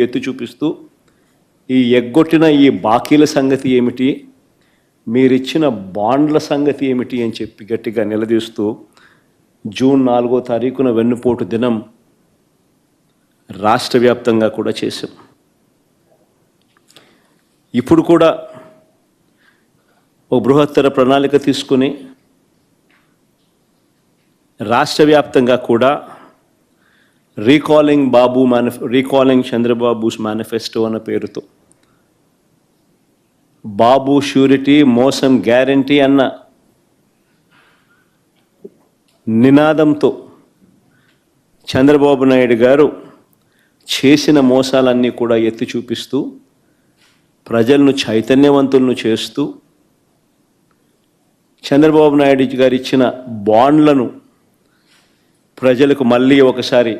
ఎత్తి చూపిస్తూ ఈ ఎగ్గొట్టిన ఈ బాకీల సంగతి ఏమిటి, మీరిచ్చిన బాండ్ల సంగతి ఏమిటి అని చెప్పి గట్టిగా నిలదీస్తూ జూన్ 4వ తారీఖున వెన్నుపోటు దినం రాష్ట్ర వ్యాప్తంగా కూడా చేశాం. ఇప్పుడు కూడా ఒక బృహత్తర ప్రణాళిక తీసుకుని రాష్ట్ర వ్యాప్తంగా కూడా రీకాలింగ్ చంద్రబాబుస్ మేనిఫెస్టో అన్న పేరుతో బాబు ష్యూరిటీ మోసం గ్యారంటీ అన్న నినాదంతో చంద్రబాబు నాయుడు గారు చేసిన మోసాలన్నీ కూడా ఎత్తి చూపిస్తూ ప్రజలను చైతన్యవంతులను చేస్తూ చంద్రబాబు నాయుడు గారు ఇచ్చిన బాండ్లను ప్రజలకు మళ్ళీ ఒకసారి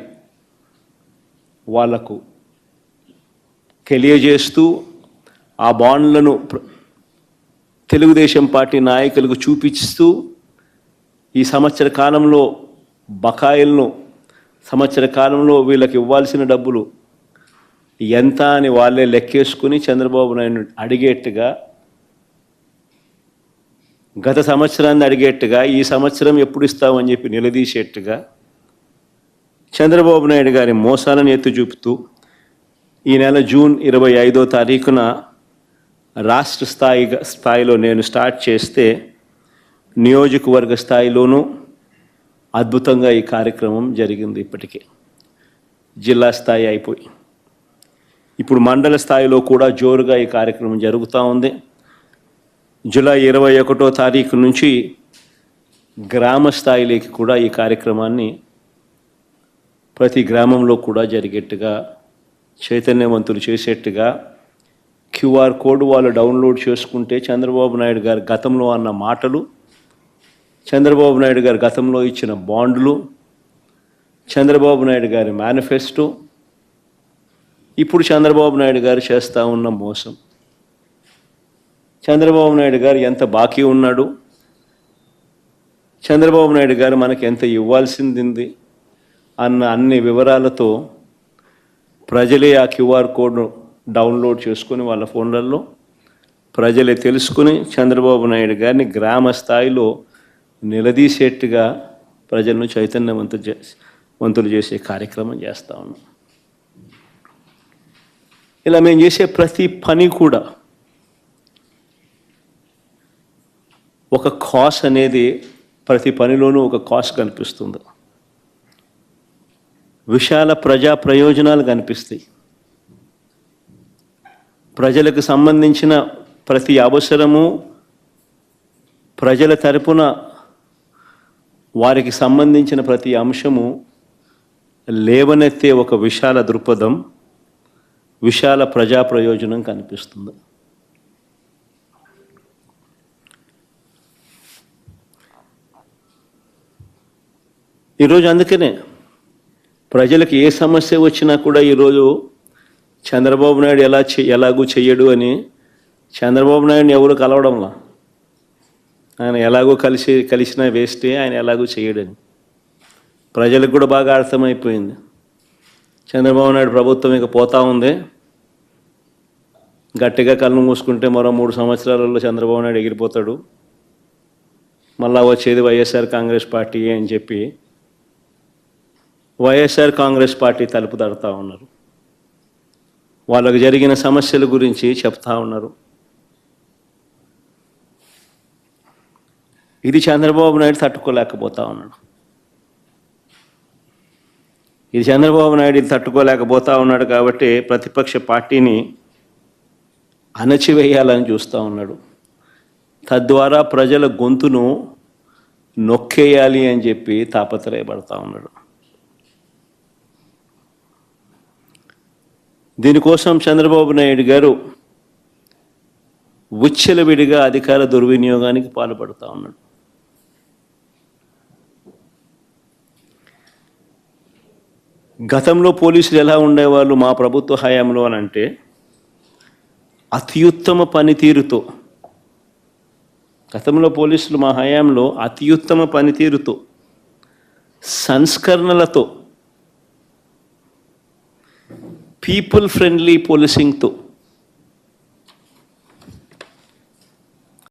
వాళ్లకు తెలియజేస్తూ ఆ బాండ్లను తెలుగుదేశం పార్టీ నాయకులకు చూపిస్తూ ఈ సంవత్సర కాలంలో బకాయిలను సంవత్సర కాలంలో వీళ్ళకి ఇవ్వాల్సిన డబ్బులు ఎంత అని వాళ్ళే లెక్కేసుకుని చంద్రబాబు నాయుడు అడిగేట్టుగా, గత సంవత్సరాన్ని అడిగేట్టుగా ఈ సంవత్సరం ఎప్పుడు ఇస్తామని చెప్పి నిలదీసేట్టుగా చంద్రబాబు నాయుడు గారి మోసాలను ఎత్తి చూపుతూ ఈ నెల జూన్ 25వ తారీఖున రాష్ట్ర స్థాయిలో నేను స్టార్ట్ చేస్తే నియోజకవర్గ స్థాయిలోనూ అద్భుతంగా ఈ కార్యక్రమం జరిగింది. ఇప్పటికే జిల్లా స్థాయి అయిపోయి ఇప్పుడు మండల స్థాయిలో కూడా జోరుగా ఈ కార్యక్రమం జరుగుతూ ఉంది. జూలై 21వ తారీఖు నుంచి గ్రామ స్థాయిలోకి కూడా ఈ కార్యక్రమాన్ని ప్రతి గ్రామంలో కూడా జరిగేట్టుగా, చైతన్యవంతులు చేసేట్టుగా QR కోడ్ వాళ్ళు డౌన్లోడ్ చేసుకుంటే చంద్రబాబు నాయుడు గారు గతంలో అన్న మాటలు, చంద్రబాబు నాయుడు గారు గతంలో ఇచ్చిన బాండ్లు, చంద్రబాబు నాయుడు గారి మేనిఫెస్టో, ఇప్పుడు చంద్రబాబు నాయుడు గారు చేస్తూ ఉన్న మోసం, చంద్రబాబు నాయుడు గారు ఎంత బాకీ ఉన్నాడు, చంద్రబాబు నాయుడు గారు మనకి ఎంత ఇవ్వాల్సింది అన్న అన్ని వివరాలతో ప్రజలే ఆ QR కోడ్ను డౌన్లోడ్ చేసుకుని వాళ్ళ ఫోన్లలో ప్రజలే తెలుసుకుని చంద్రబాబు నాయుడు గారిని గ్రామ స్థాయిలో నిలదీసేట్టుగా ప్రజలను చైతన్యవంతులు చేసే కార్యక్రమం చేస్తూ ఉన్నాం. ఇలా మేము చేసే ప్రతి పని కూడా ఒక కాస్ట్ అనేది, ప్రతి పనిలోనూ ఒక కాస్ట్ కనిపిస్తుంది, విశాల ప్రజా ప్రయోజనాలు కనిపిస్తాయి. ప్రజలకు సంబంధించిన ప్రతి అవసరము, ప్రజల తరపున వారికి సంబంధించిన ప్రతి అంశము లేవనెత్తే ఒక విశాల దృక్పథం, విశాల ప్రజా ప్రయోజనం కనిపిస్తుంది. ఈరోజు అందుకనే ప్రజలకు ఏ సమస్య వచ్చినా కూడా ఈరోజు చంద్రబాబు నాయుడు ఎలాగూ చెయ్యడు అని చంద్రబాబు నాయుడిని ఎవరు కలవడంలా, ఆయన ఎలాగో కలిసినా వేస్టే, ఆయన ఎలాగూ చేయడని ప్రజలకు కూడా బాగా అర్థమైపోయింది. చంద్రబాబు నాయుడు ప్రభుత్వం ఇక పోతా ఉంది, గట్టిగా కళ్ళు మూసుకుంటే మరో 3 సంవత్సరాలలో చంద్రబాబు నాయుడు ఎగిరిపోతాడు, మళ్ళా వచ్చేది వైఎస్ఆర్ కాంగ్రెస్ పార్టీ అని చెప్పి వైఎస్ఆర్ కాంగ్రెస్ పార్టీ తలుపు తడుతూ ఉన్నారు. వాళ్ళకు జరిగిన సమస్యల గురించి చెప్తా ఉన్నారు. ఇది చంద్రబాబు నాయుడు తట్టుకోలేకపోతా ఉన్నాడు. ఇది చంద్రబాబు నాయుడు తట్టుకోలేకపోతా ఉన్నాడు కాబట్టి ప్రతిపక్ష పార్టీని అణచివేయాలని చూస్తూ ఉన్నాడు. తద్వారా ప్రజల గొంతును నొక్కేయాలి అని చెప్పి తాపత్రయపడతా ఉన్నాడు. దీనికోసం చంద్రబాబు నాయుడు గారు విచ్చలవిడిగా అధికార దుర్వినియోగానికి పాల్పడుతూ ఉన్నాడు. గతంలో పోలీసులు ఎలా ఉండేవాళ్ళు మా ప్రభుత్వ హయాంలో అని అంటే, అత్యుత్తమ పనితీరుతో, గతంలో పోలీసులు మా హయాంలో అత్యుత్తమ పనితీరుతో, సంస్కరణలతో పీపుల్ ఫ్రెండ్లీ పోలీసింగ్తో